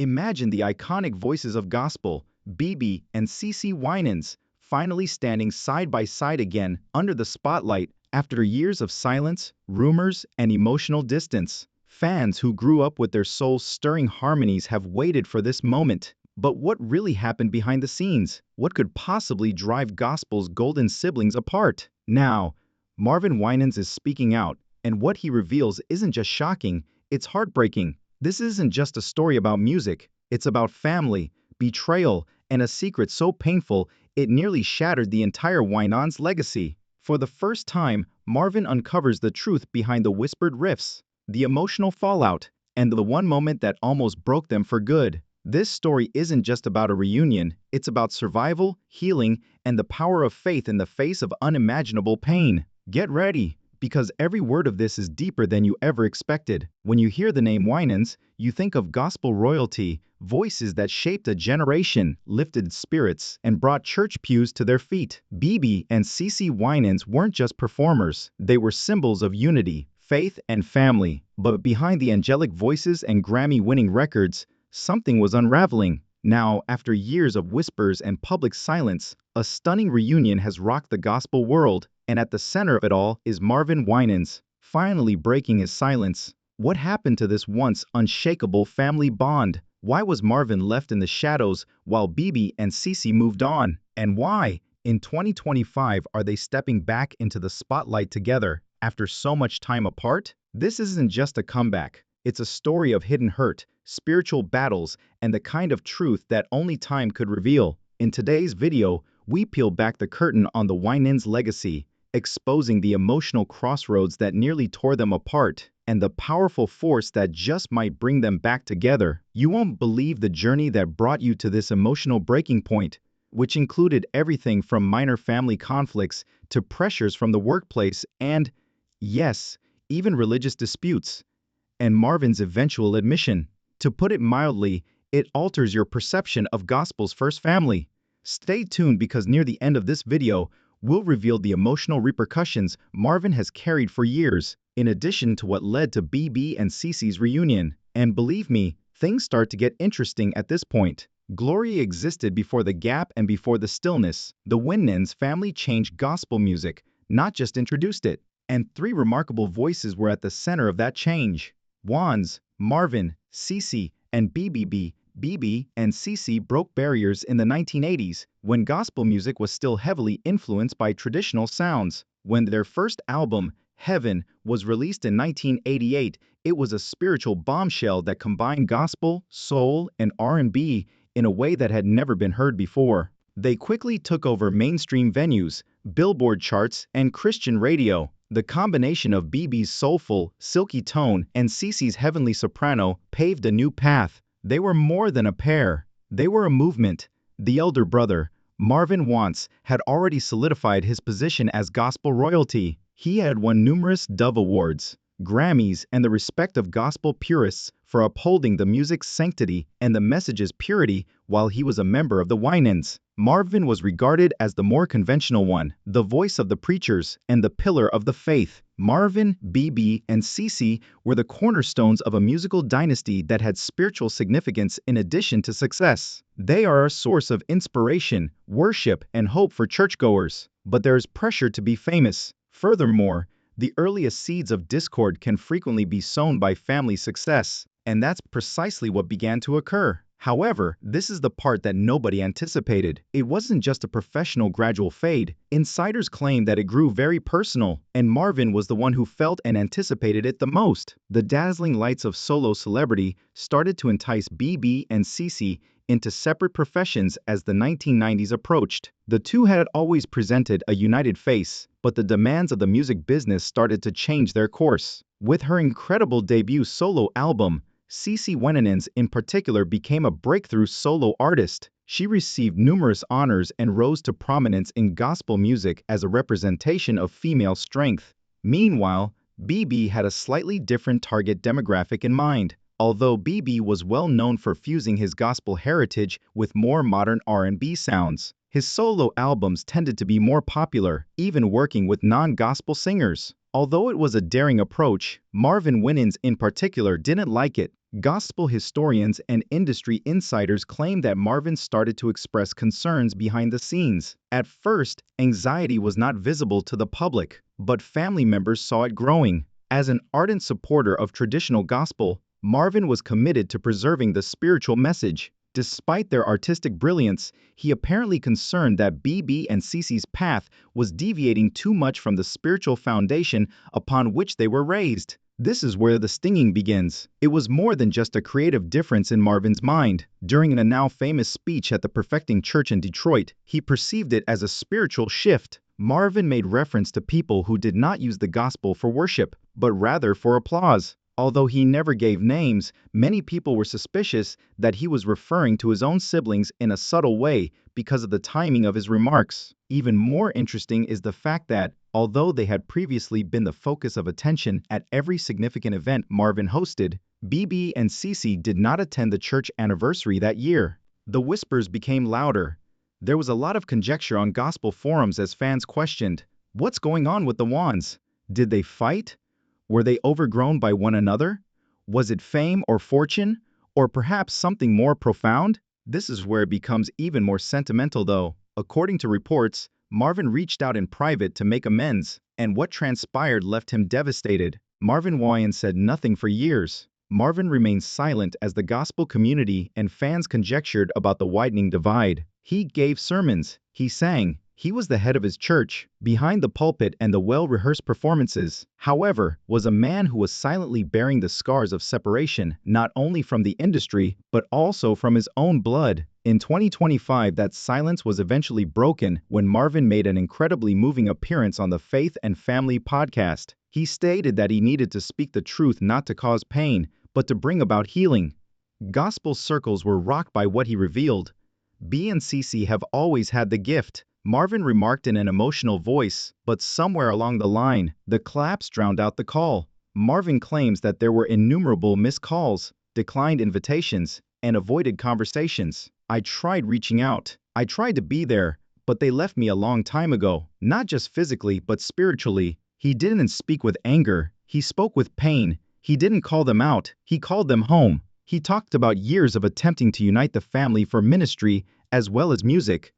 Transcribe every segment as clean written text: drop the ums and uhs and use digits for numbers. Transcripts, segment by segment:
Imagine the iconic voices of gospel, BeBe and CeCe Winans, finally standing side by side again under the spotlight after years of silence, rumors, and emotional distance. Fans who grew up with their soul-stirring harmonies have waited for this moment. But what really happened behind the scenes? What could possibly drive gospel's golden siblings apart? Now, Marvin Winans is speaking out, and what he reveals isn't just shocking, it's heartbreaking. This isn't just a story about music, it's about family, betrayal, and a secret so painful it nearly shattered the entire Winans legacy. For the first time, Marvin uncovers the truth behind the whispered riffs, the emotional fallout, and the one moment that almost broke them for good. This story isn't just about a reunion, it's about survival, healing, and the power of faith in the face of unimaginable pain. Get ready, because every word of this is deeper than you ever expected. When you hear the name Winans, you think of gospel royalty, voices that shaped a generation, lifted spirits, and brought church pews to their feet. BeBe and CeCe Winans weren't just performers, they were symbols of unity, faith, and family. But behind the angelic voices and Grammy-winning records, something was unraveling. Now, after years of whispers and public silence, a stunning reunion has rocked the gospel world, and at the center of it all is Marvin Winans, finally breaking his silence. What happened to this once unshakable family bond? Why was Marvin left in the shadows while BeBe and CeCe moved on? And why, in 2025, are they stepping back into the spotlight together after so much time apart? This isn't just a comeback. It's a story of hidden hurt, spiritual battles, and the kind of truth that only time could reveal. In today's video, we peel back the curtain on the Winans legacy, exposing the emotional crossroads that nearly tore them apart, and the powerful force that just might bring them back together. You won't believe the journey that brought you to this emotional breaking point, which included everything from minor family conflicts to pressures from the workplace and, yes, even religious disputes. And Marvin's eventual admission. To put it mildly, it alters your perception of gospel's first family. Stay tuned because near the end of this video, we'll reveal the emotional repercussions Marvin has carried for years, in addition to what led to BeBe and CeCe's reunion. And believe me, things start to get interesting at this point. Glory existed before the gap and before the stillness. The Winans family changed gospel music, not just introduced it. And three remarkable voices were at the center of that change. Wands, Marvin, CeCe, and BeBe. BeBe and CeCe broke barriers in the 1980s, when gospel music was still heavily influenced by traditional sounds. When their first album, Heaven, was released in 1988, it was a spiritual bombshell that combined gospel, soul, and R&B in a way that had never been heard before. They quickly took over mainstream venues, Billboard charts, and Christian radio. The combination of BeBe's soulful, silky tone and CeCe's heavenly soprano paved a new path. They were more than a pair. They were a movement. The elder brother, Marvin Winans, had already solidified his position as gospel royalty. He had won numerous Dove Awards, Grammys, and the respect of gospel purists for upholding the music's sanctity and the message's purity while he was a member of the Winans. Marvin was regarded as the more conventional one, the voice of the preachers, and the pillar of the faith. Marvin, BeBe, and CeCe were the cornerstones of a musical dynasty that had spiritual significance in addition to success. They are a source of inspiration, worship, and hope for churchgoers. But there is pressure to be famous. Furthermore, the earliest seeds of discord can frequently be sown by family success, and that's precisely what began to occur. However, this is the part that nobody anticipated. It wasn't just a professional gradual fade. Insiders claim that it grew very personal, and Marvin was the one who felt and anticipated it the most. The dazzling lights of solo celebrity started to entice BeBe and CeCe into separate professions as the 1990s approached. The two had always presented a united face, but the demands of the music business started to change their course. With her incredible debut solo album, CeCe Winans in particular became a breakthrough solo artist. She received numerous honors and rose to prominence in gospel music as a representation of female strength. Meanwhile, BeBe had a slightly different target demographic in mind. Although BeBe was well known for fusing his gospel heritage with more modern R&B sounds, his solo albums tended to be more popular, even working with non-gospel singers. Although it was a daring approach, Marvin Winans in particular didn't like it. Gospel historians and industry insiders claim that Marvin started to express concerns behind the scenes. At first, anxiety was not visible to the public, but family members saw it growing. As an ardent supporter of traditional gospel, Marvin was committed to preserving the spiritual message. Despite their artistic brilliance, he apparently concerned that BeBe and CeCe's path was deviating too much from the spiritual foundation upon which they were raised. This is where the stinging begins. It was more than just a creative difference in Marvin's mind. During a now famous speech at the Perfecting Church in Detroit, he perceived it as a spiritual shift. Marvin made reference to people who did not use the gospel for worship, but rather for applause. Although he never gave names, many people were suspicious that he was referring to his own siblings in a subtle way because of the timing of his remarks. Even more interesting is the fact that, although they had previously been the focus of attention at every significant event Marvin hosted, BeBe and CeCe did not attend the church anniversary that year. The whispers became louder. There was a lot of conjecture on gospel forums as fans questioned, "What's going on with the Wands? Did they fight? Were they overgrown by one another? Was it fame or fortune? Or perhaps something more profound?" This is where it becomes even more sentimental though. According to reports, Marvin reached out in private to make amends, and what transpired left him devastated. Marvin Winans said nothing for years. Marvin remained silent as the gospel community and fans conjectured about the widening divide. He gave sermons, he sang, he was the head of his church, behind the pulpit and the well-rehearsed performances. However, was a man who was silently bearing the scars of separation, not only from the industry, but also from his own blood. In 2025, that silence was eventually broken when Marvin made an incredibly moving appearance on the Faith and Family podcast. He stated that he needed to speak the truth not to cause pain, but to bring about healing. Gospel circles were rocked by what he revealed. BeBe and CeCe have always had the gift, Marvin remarked in an emotional voice, but somewhere along the line, the claps drowned out the call. Marvin claims that there were innumerable missed calls, declined invitations, and avoided conversations. "I tried reaching out. I tried to be there, but they left me a long time ago, not just physically but spiritually." He didn't speak with anger, he spoke with pain. He didn't call them out, he called them home. He talked about years of attempting to unite the family for ministry as well as music.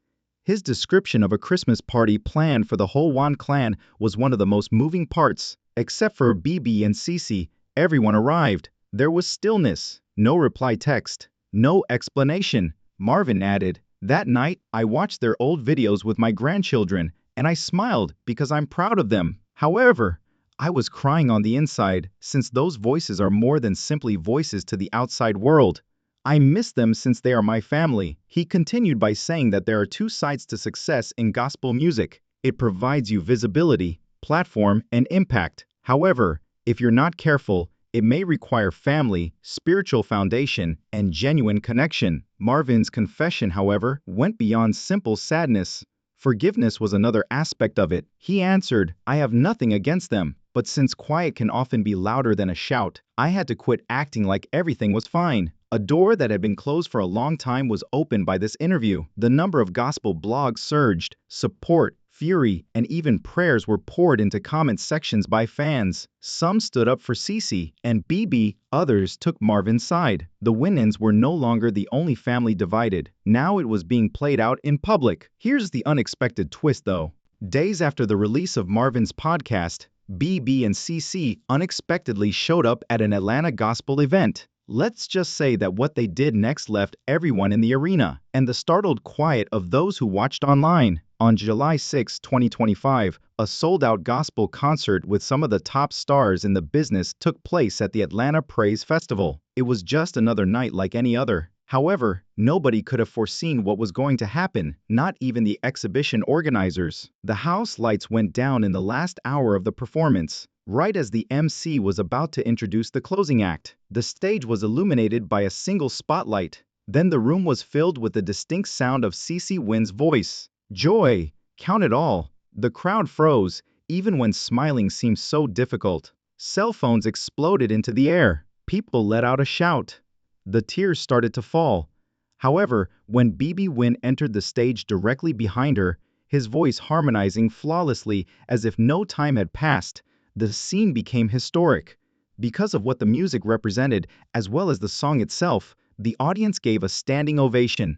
His description of a Christmas party planned for the whole Wan clan was one of the most moving parts. Except for BeBe and CeCe, everyone arrived. There was stillness, no reply text, no explanation. Marvin added, "That night, I watched their old videos with my grandchildren, and I smiled because I'm proud of them. However, I was crying on the inside, since those voices are more than simply voices to the outside world. I miss them since they are my family." He continued by saying that there are two sides to success in gospel music. It provides you visibility, platform, and impact. However, if you're not careful, it may require family, spiritual foundation, and genuine connection. Marvin's confession, however, went beyond simple sadness. Forgiveness was another aspect of it. He answered, "I have nothing against them, but since quiet can often be louder than a shout, I had to quit acting like everything was fine." A door that had been closed for a long time was opened by this interview. The number of gospel blogs surged. Support, fury, and even prayers were poured into comment sections by fans. Some stood up for CeCe and BeBe, others took Marvin's side. The Winans were no longer the only family divided. Now it was being played out in public. Here's the unexpected twist though. Days after the release of Marvin's podcast, BeBe and CeCe unexpectedly showed up at an Atlanta gospel event. Let's just say that what they did next left everyone in the arena, and the startled quiet of those who watched online. On July 6, 2025, a sold-out gospel concert with some of the top stars in the business took place at the Atlanta Praise Festival. It was just another night like any other. However, nobody could have foreseen what was going to happen, not even the exhibition organizers. The house lights went down in the last hour of the performance. Right as the MC was about to introduce the closing act, the stage was illuminated by a single spotlight. Then the room was filled with the distinct sound of CeCe Wins's voice. "Joy, count it all." The crowd froze, even when smiling seemed so difficult. Cell phones exploded into the air. People let out a shout. The tears started to fall. However, when BeBe Win entered the stage directly behind her, his voice harmonizing flawlessly as if no time had passed, the scene became historic. Because of what the music represented, as well as the song itself, the audience gave a standing ovation.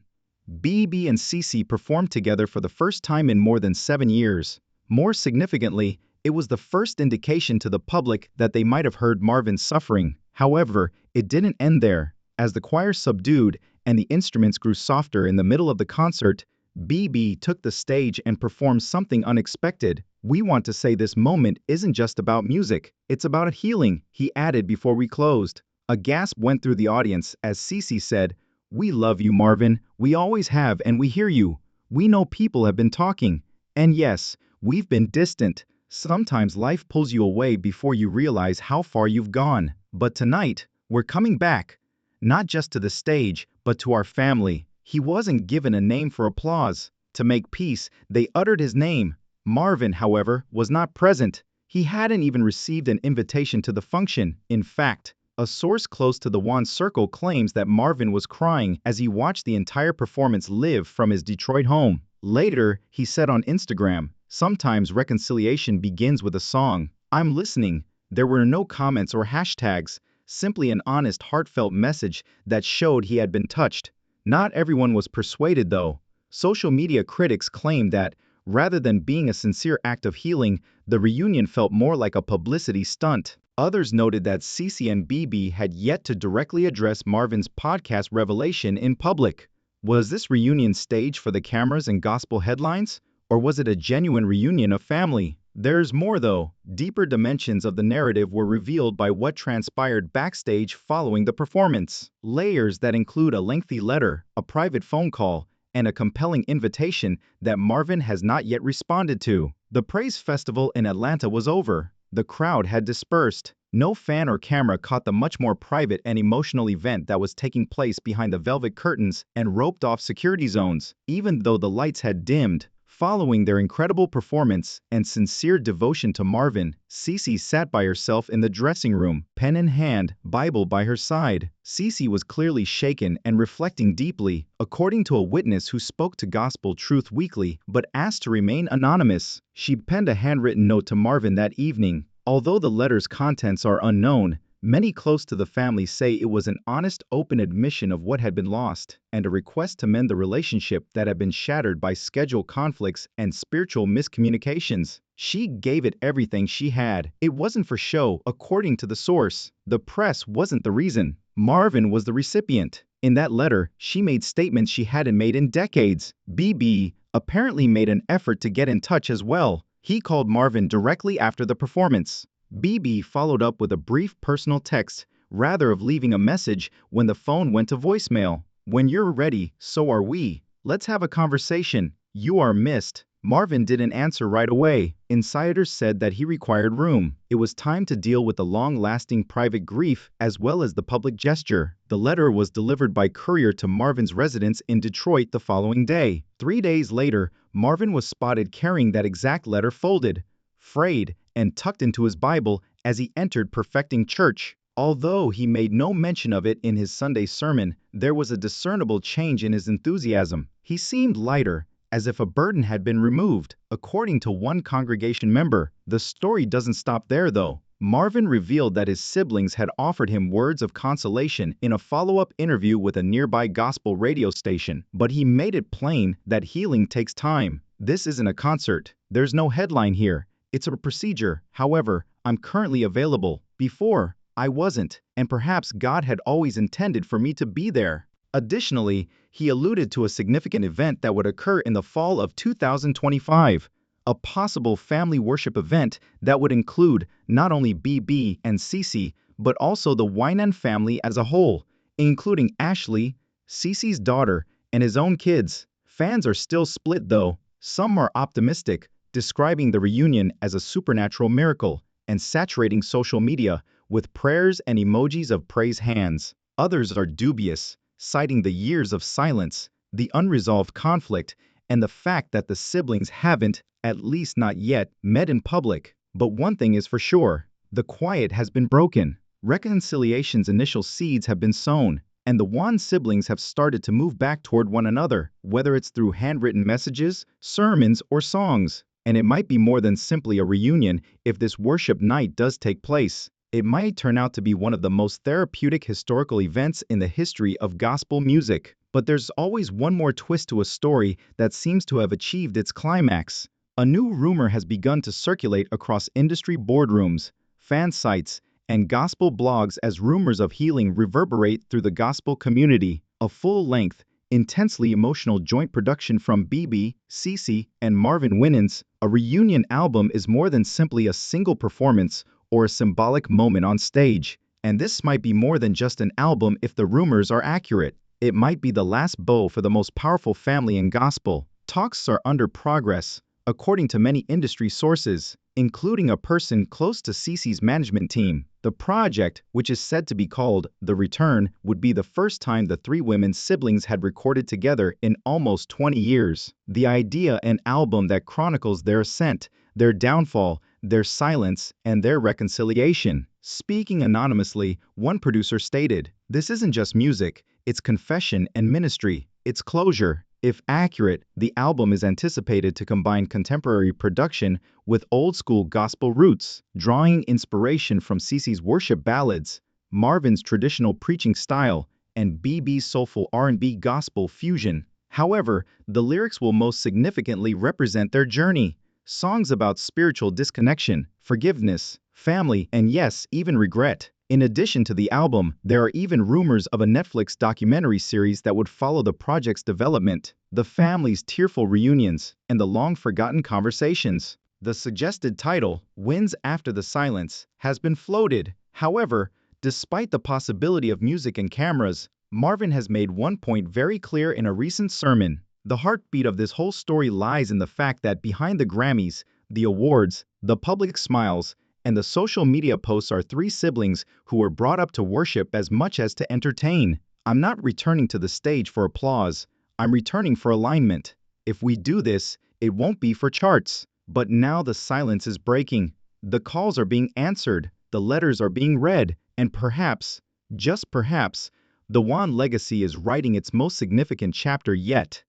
BeBe and CeCe performed together for the first time in more than 7 years. More significantly, it was the first indication to the public that they might have heard Marvin suffering. However, it didn't end there. As the choir subdued and the instruments grew softer in the middle of the concert, BeBe took the stage and performed something unexpected. "We want to say this moment isn't just about music, it's about healing," he added before we closed. A gasp went through the audience as CeCe said, "We love you, Marvin. We always have, and we hear you. We know people have been talking. And yes, we've been distant. Sometimes life pulls you away before you realize how far you've gone. But tonight, we're coming back. Not just to the stage, but to our family." He wasn't given a name for applause. To make peace, they uttered his name. Marvin, however, was not present. He hadn't even received an invitation to the function. In fact, a source close to the One Circle claims that Marvin was crying as he watched the entire performance live from his Detroit home. Later, he said on Instagram, "Sometimes reconciliation begins with a song. I'm listening." There were no comments or hashtags, simply an honest, heartfelt message that showed he had been touched. Not everyone was persuaded, though. Social media critics claimed that, rather than being a sincere act of healing, the reunion felt more like a publicity stunt. Others noted that CeCe and BeBe had yet to directly address Marvin's podcast revelation in public. Was this reunion staged for the cameras and gospel headlines? Or was it a genuine reunion of family? There's more, though. Deeper dimensions of the narrative were revealed by what transpired backstage following the performance. Layers that include a lengthy letter, a private phone call, and a compelling invitation that Marvin has not yet responded to. The Praise Festival in Atlanta was over. The crowd had dispersed. No fan or camera caught the much more private and emotional event that was taking place behind the velvet curtains and roped-off security zones. Even though the lights had dimmed, following their incredible performance and sincere devotion to Marvin, CeCe sat by herself in the dressing room, pen in hand, Bible by her side. CeCe was clearly shaken and reflecting deeply, according to a witness who spoke to Gospel Truth Weekly but asked to remain anonymous. She penned a handwritten note to Marvin that evening. Although the letter's contents are unknown, many close to the family say it was an honest, open admission of what had been lost, and a request to mend the relationship that had been shattered by schedule conflicts and spiritual miscommunications. She gave it everything she had. It wasn't for show, according to the source. The press wasn't the reason. Marvin was the recipient. In that letter, she made statements she hadn't made in decades. BeBe apparently made an effort to get in touch as well. He called Marvin directly after the performance. BeBe followed up with a brief personal text, rather of leaving a message when the phone went to voicemail. "When you're ready, so are we. Let's have a conversation. You are missed." Marvin didn't answer right away. Insiders said that he required room. It was time to deal with the long-lasting private grief as well as the public gesture. The letter was delivered by courier to Marvin's residence in Detroit the following day. 3 days later, Marvin was spotted carrying that exact letter folded, frayed, and tucked into his Bible as he entered Perfecting Church. Although he made no mention of it in his Sunday sermon, there was a discernible change in his enthusiasm. He seemed lighter, as if a burden had been removed, according to one congregation member. The story doesn't stop there, though. Marvin revealed that his siblings had offered him words of consolation in a follow-up interview with a nearby gospel radio station, but he made it plain that healing takes time. "This isn't a concert. There's no headline here. It's a procedure. However, I'm currently available. Before, I wasn't, and perhaps God had always intended for me to be there." Additionally, he alluded to a significant event that would occur in the fall of 2025, a possible family worship event that would include not only BeBe and CeCe, but also the Winans family as a whole, including Ashley, CeCe's daughter, and his own kids. Fans are still split, though. Some are optimistic, describing the reunion as a supernatural miracle and saturating social media with prayers and emojis of praise hands. Others are dubious, citing the years of silence, the unresolved conflict, and the fact that the siblings haven't, at least not yet, met in public. But one thing is for sure, the quiet has been broken. Reconciliation's initial seeds have been sown, and the Wan siblings have started to move back toward one another, whether it's through handwritten messages, sermons, or songs. And it might be more than simply a reunion if this worship night does take place. It might turn out to be one of the most therapeutic historical events in the history of gospel music. But there's always one more twist to a story that seems to have achieved its climax. A new rumor has begun to circulate across industry boardrooms, fan sites, and gospel blogs as rumors of healing reverberate through the gospel community. A full-length, intensely emotional joint production from BeBe CeCe and Marvin Winans, a reunion album is more than simply a single performance or a symbolic moment on stage. And this might be more than just an album if the rumors are accurate. It might be the last bow for the most powerful family in gospel. Talks are under progress, according to many industry sources, including a person close to CeCe's management team. The project, which is said to be called The Return, would be the first time the three women's siblings had recorded together in almost 20 years. The idea, an album that chronicles their ascent, their downfall, their silence, and their reconciliation. Speaking anonymously, one producer stated, "This isn't just music, it's confession and ministry, it's closure." If accurate, the album is anticipated to combine contemporary production with old-school gospel roots, drawing inspiration from CeCe's worship ballads, Marvin's traditional preaching style, and BeBe's soulful R&B gospel fusion. However, the lyrics will most significantly represent their journey. Songs about spiritual disconnection, forgiveness, family, and yes, even regret. In addition to the album, there are even rumors of a Netflix documentary series that would follow the project's development, the family's tearful reunions, and the long-forgotten conversations. The suggested title, Wins After the Silence, has been floated. However, despite the possibility of music and cameras, Marvin has made one point very clear in a recent sermon. The heartbeat of this whole story lies in the fact that behind the Grammys, the awards, the public smiles, and the social media posts are three siblings who were brought up to worship as much as to entertain. I'm not returning to the stage for applause, I'm returning for alignment. If we do this, it won't be for charts. But now the silence is breaking. The calls are being answered, the letters are being read, and perhaps, just perhaps, the Wan legacy is writing its most significant chapter yet.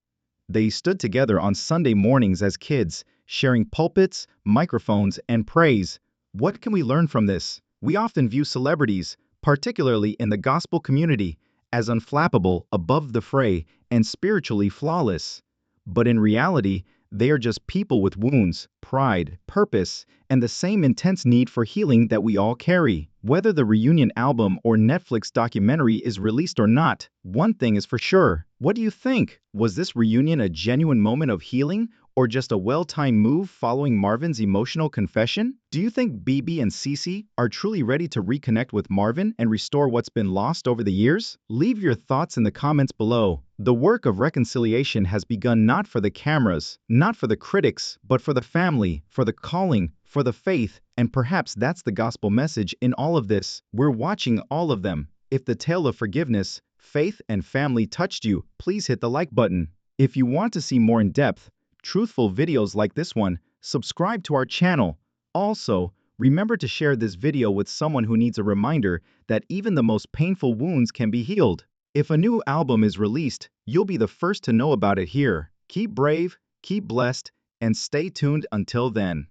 They stood together on Sunday mornings as kids, sharing pulpits, microphones, and praise. What can we learn from this? We often view celebrities, particularly in the gospel community, as unflappable, above the fray, and spiritually flawless. But in reality, they are just people with wounds, pride, purpose, and the same intense need for healing that we all carry. Whether the reunion album or Netflix documentary is released or not, one thing is for sure. What do you think? Was this reunion a genuine moment of healing, or just a well-timed move following Marvin's emotional confession? Do you think BeBe and CeCe are truly ready to reconnect with Marvin and restore what's been lost over the years? Leave your thoughts in the comments below. The work of reconciliation has begun not for the cameras, not for the critics, but for the family, for the calling, for the faith, and perhaps that's the gospel message in all of this. We're watching all of them. If the tale of forgiveness, faith, and family touched you, please hit the like button. If you want to see more in-depth, truthful videos like this one, subscribe to our channel. Also, remember to share this video with someone who needs a reminder that even the most painful wounds can be healed. If a new album is released, you'll be the first to know about it here. Keep brave, keep blessed, and stay tuned until then.